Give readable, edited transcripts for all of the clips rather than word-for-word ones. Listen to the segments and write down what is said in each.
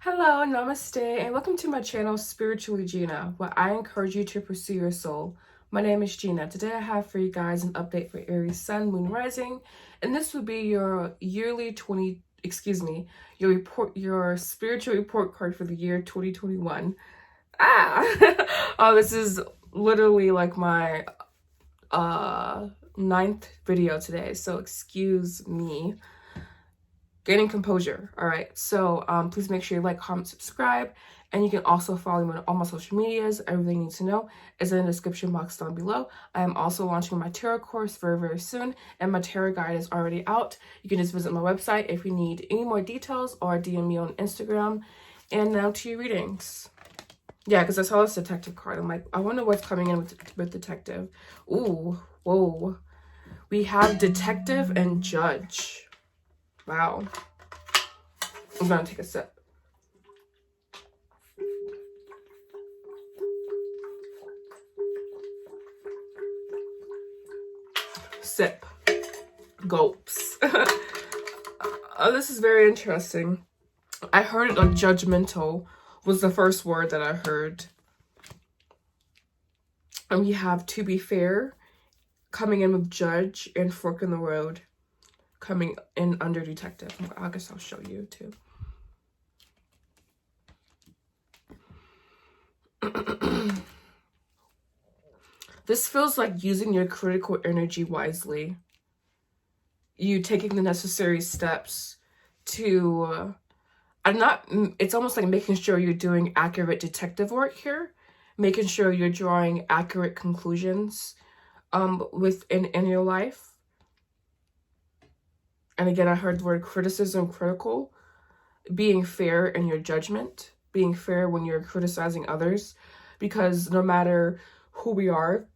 Hello, Namaste, and welcome to my channel, Spiritually Gina, where I encourage you to pursue your soul. My name is Gina. Today I have for you guys an update for Aries Sun, Moon, Rising, and this will be your your spiritual report card for the year 2021. Oh, this is literally like my ninth video today, so excuse me. Gaining composure. All right, so please make sure you like, comment, subscribe, and you can also follow me on all my social medias. Everything you need to know is in the description box down below. I am also launching my tarot course very, very soon, and my tarot guide is already out. You can just visit my website if you need any more details, or DM me on Instagram. And now to your readings. Yeah, because I saw this detective card. I'm like, I wonder what's coming in with detective. Ooh, whoa. We have detective and judge. Wow. I'm gonna take a sip. Sip. Gulps. This is very interesting. I heard it like judgmental was the first word that I heard. And we have to be fair coming in with judge and fork in the road coming in under detective. I guess I'll show you too. This feels like using your critical energy wisely. You taking the necessary steps to, it's almost like making sure you're doing accurate detective work here. Making sure you're drawing accurate conclusions in your life. And again, I heard the word criticism, critical. Being fair in your judgment. Being fair when you're criticizing others. Because no matter who we are,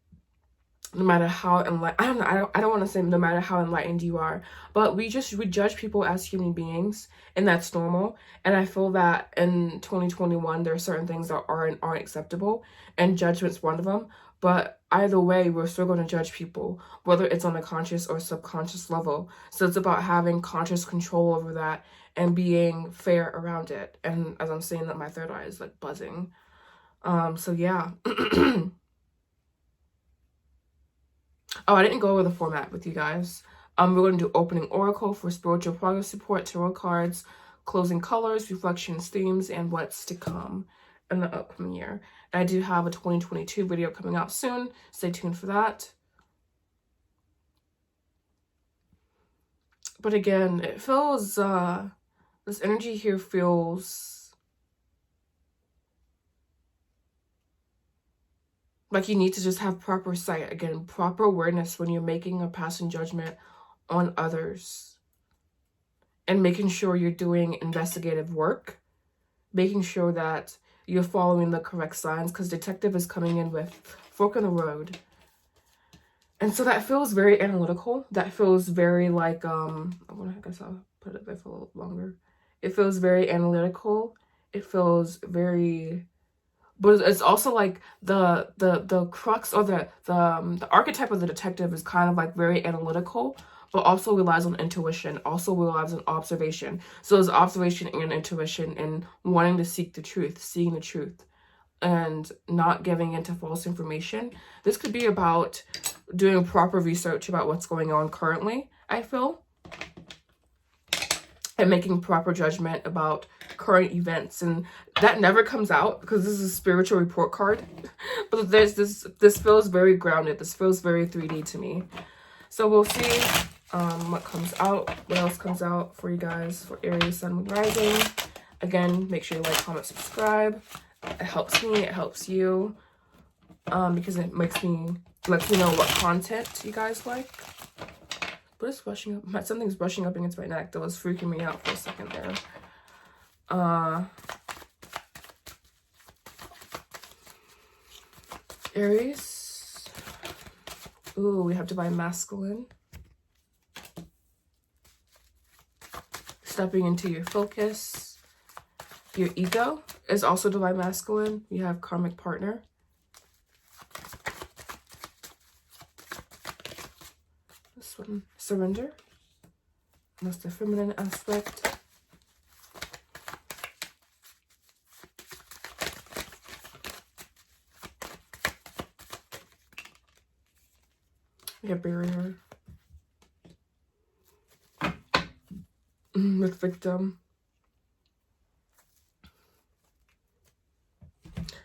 no matter how enlightened, I don't want to say no matter how enlightened you are, but we judge people as human beings, and that's normal. And I feel that in 2021 there are certain things that aren't acceptable, and judgment's one of them. But either way, we're still going to judge people, whether it's on a conscious or subconscious level. So it's about having conscious control over that and being fair around it. And as I'm saying that, my third eye is like buzzing. So yeah. Oh, I didn't go over the format with you guys. We're going to do opening oracle for spiritual progress support, tarot cards, closing colors, reflections, themes, and what's to come in the upcoming year. And I do have a 2022 video coming out soon. Stay tuned for that. But again, it feels, this energy here feels like you need to just have proper sight. Again, proper awareness when you're making or passing judgment on others. And making sure you're doing investigative work. Making sure that you're following the correct signs, because detective is coming in with fork in the road. And so that feels very analytical. That feels very like, I guess I'll put it there for a little longer. It feels very analytical. It feels very, but it's also like the crux or the archetype of the detective is kind of like very analytical, but also relies on intuition, also relies on observation. So there's observation and intuition and wanting to seek the truth, seeing the truth, and not giving into false information. This could be about doing proper research about what's going on currently, I feel, and making proper judgment about current events. And that never comes out because this is a spiritual report card. But there's this feels very grounded. This feels very 3D to me. So we'll see what comes out, what else comes out for you guys for Aries, Sun, Moon, Rising. Again, make sure you like, comment, subscribe. It helps me, it helps you, because it lets me know what content you guys like. But it's brushing up, something's brushing up against my neck. That was freaking me out for a second there. Aries. Ooh, we have divine masculine. Stepping into your focus. Your ego is also divine masculine. You have karmic partner. This one, surrender. That's the feminine aspect. We have barrier. With victim.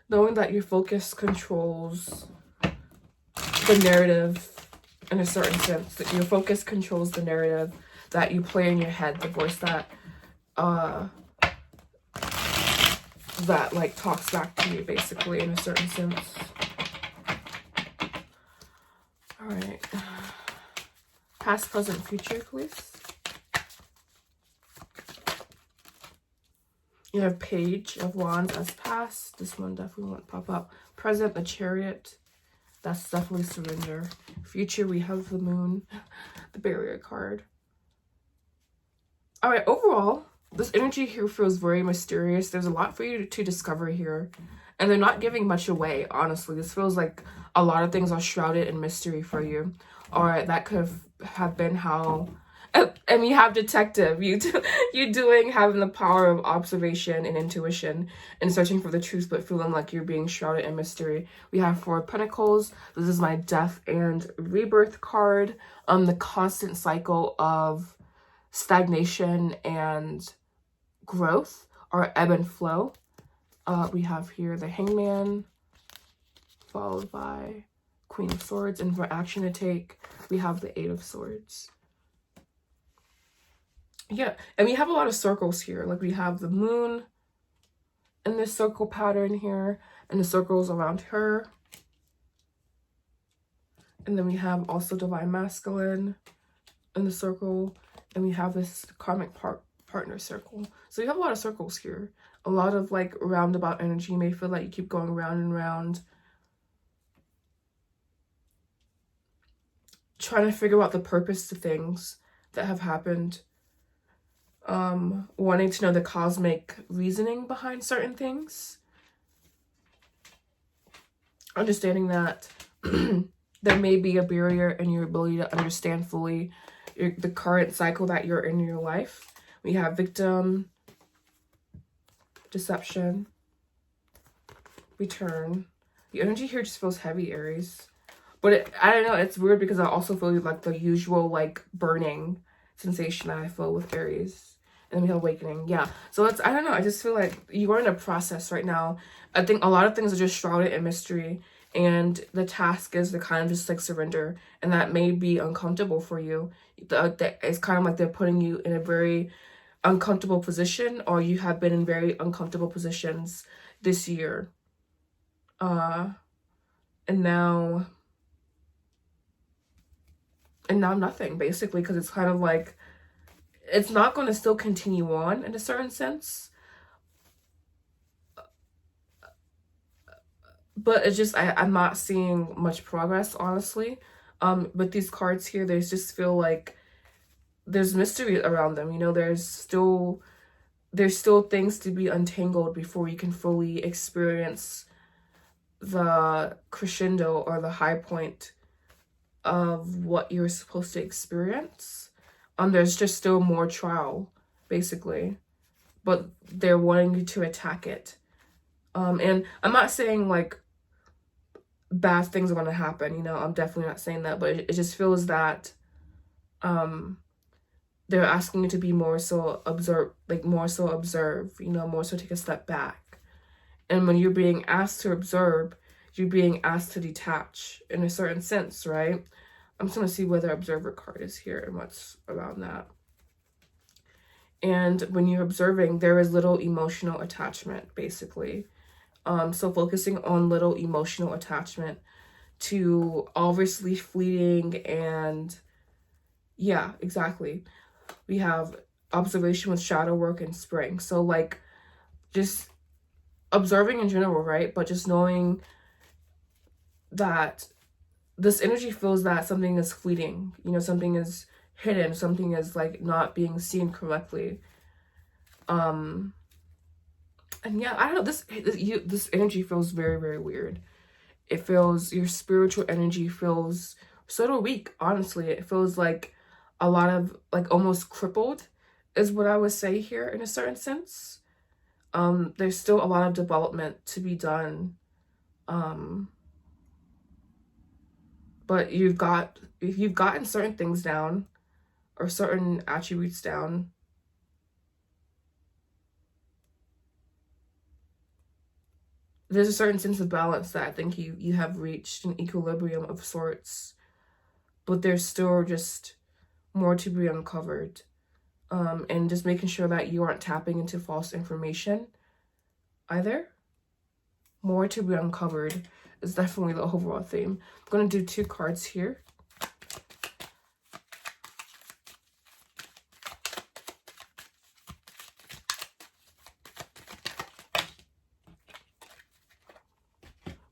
Knowing that your focus controls the narrative in a certain sense. That your focus controls the narrative that you play in your head, the voice that like talks back to you, basically, in a certain sense. All right. Past, present, future, please. You have Page of Wands as past. This one definitely won't pop up. Present, the Chariot. That's definitely surrender. Future, we have the Moon, the Barrier card. All right, overall, this energy here feels very mysterious. There's a lot for you to discover here. And they're not giving much away, honestly. This feels like a lot of things are shrouded in mystery for you. Or that could have been how... And you have detective. Having the power of observation and intuition and searching for the truth, but feeling like you're being shrouded in mystery. We have Four of Pentacles. This is my death and rebirth card. The constant cycle of stagnation and growth, or ebb and flow. We have here the Hangman, followed by Queen of Swords, and for action to take, we have the Eight of Swords. Yeah, and we have a lot of circles here. Like, we have the Moon in this circle pattern here, and the circles around her. And then we have also Divine Masculine in the circle, and we have this Karmic partner circle. So you have a lot of circles here. A lot of, like, roundabout energy. You may feel like you keep going round and round, trying to figure out the purpose to things that have happened. Wanting to know the cosmic reasoning behind certain things. Understanding that there may be a barrier in your ability to understand fully the current cycle that you're in your life. We have victim, deception, return. The energy here just feels heavy, Aries. But I don't know, it's weird because I also feel like the usual, like, burning sensation that I feel with Aries. And then we have awakening. Yeah. So it's, I don't know, I just feel like you are in a process right now. I think a lot of things are just shrouded in mystery. And the task is to kind of just, like, surrender. And that may be uncomfortable for you. It's kind of like they're putting you in a very uncomfortable position, or you have been in very uncomfortable positions this year. And now nothing, basically, because it's kind of like, it's not going to still continue on in a certain sense. But it's just, I'm not seeing much progress, honestly. But these cards here, they just feel like there's mystery around them. You know, there's still things to be untangled before you can fully experience the crescendo or the high point of what you're supposed to experience. There's just still more trial, basically, but they're wanting you to attack it. And I'm not saying, like, bad things are going to happen, you know, I'm definitely not saying that, but it just feels that they're asking you to be more so observe, you know, more so take a step back. And when you're being asked to observe, you're being asked to detach in a certain sense, right? I'm just going to see where the observer card is here and what's around that. And when you're observing, there is little emotional attachment, basically. So focusing on little emotional attachment to obviously fleeting, and yeah, exactly. We have observation with shadow work and spring. So, like, just observing in general, right? But just knowing that this energy feels that something is fleeting, you know, something is hidden, something is, like, not being seen correctly. And yeah, I don't know, this energy feels very, very weird. It feels, your spiritual energy feels sort of weak, honestly. It feels like a lot of, like, almost crippled is what I would say here in a certain sense. There's still a lot of development to be done. But But if you've gotten certain things down or certain attributes down, there's a certain sense of balance that I think you have reached an equilibrium of sorts, but there's still just more to be uncovered. And just making sure that you aren't tapping into false information either. More to be uncovered is definitely the overall theme. I'm going to do 2 cards here.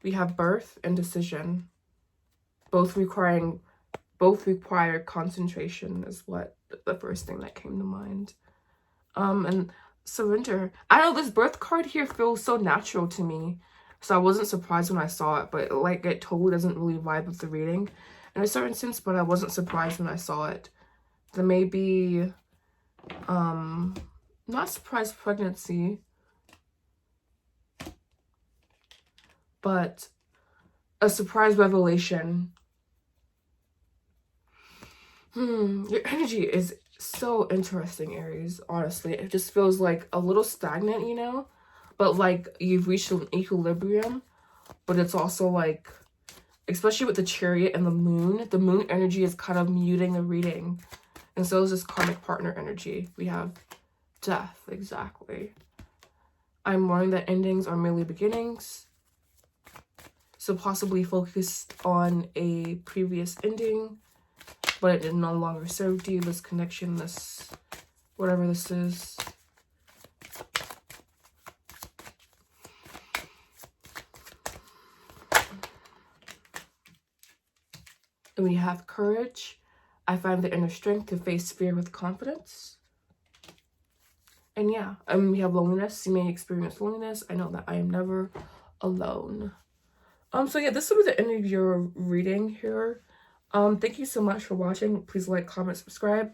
We have birth and decision. Both require concentration is what the first thing that came to mind. And surrender. I know this birth card here feels so natural to me. So I wasn't surprised when I saw it, but like it totally doesn't really vibe with the reading in a certain sense, but I wasn't surprised when I saw it. There may be not surprise pregnancy, but a surprise revelation. Your energy is so interesting, Aries, honestly. It just feels like a little stagnant, you know? But like you've reached an equilibrium, but it's also like, especially with the Chariot and the moon energy is kind of muting the reading. And so is this karmic partner energy. We have death, exactly. I'm learning that endings are merely beginnings. So possibly focused on a previous ending, but it no longer served you, this connection, this, whatever this is. And we have courage. I find the inner strength to face fear with confidence. And yeah, we have loneliness. You may experience loneliness. I know that I am never alone. So yeah, this will be the end of your reading here. Thank you so much for watching. Please like, comment, subscribe.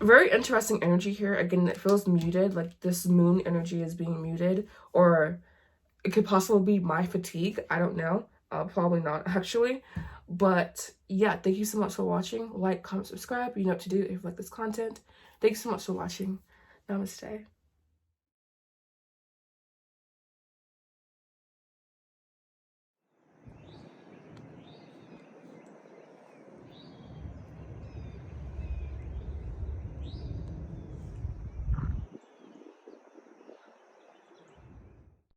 Very interesting energy here. Again, it feels muted. Like this moon energy is being muted, or it could possibly be my fatigue. I don't know. Probably not actually. But yeah, thank you so much for watching. Like, comment, subscribe. You know what to do if you like this content. Thanks so much for watching. Namaste.